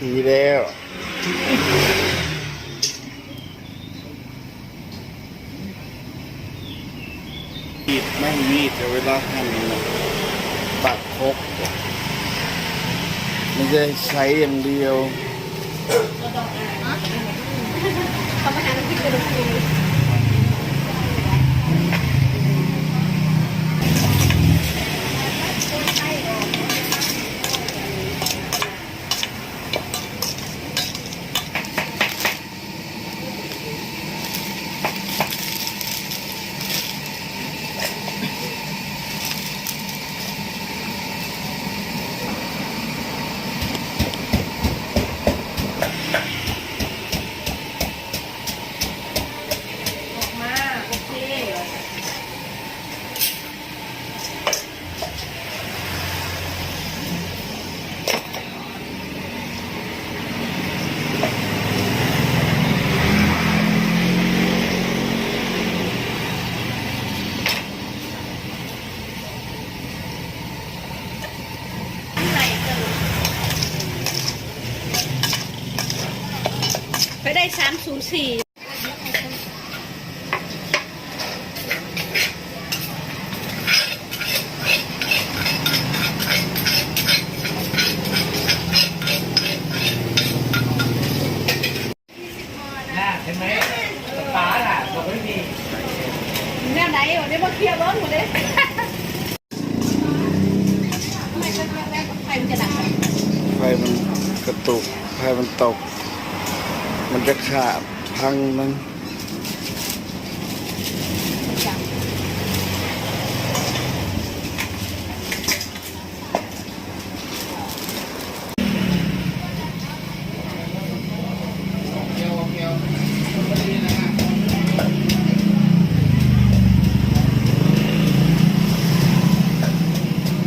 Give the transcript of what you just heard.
ดีแล้วมีดไม่มีดแต่เวลาหั่นตัดครบไม่ได้ใช้อย่างเดียวเขามาหาน้ำพริกกระดูกปูไปได้304เห็นไหมฟ้าล่ะบอกไม่มีแนวไหนวันนี้มาเคลียร์รถหมดเลยทำไมเป็นแรกๆไฟมันจะดับ ไฟมันกระตุกไฟมันตกมันจะขาดพังมัน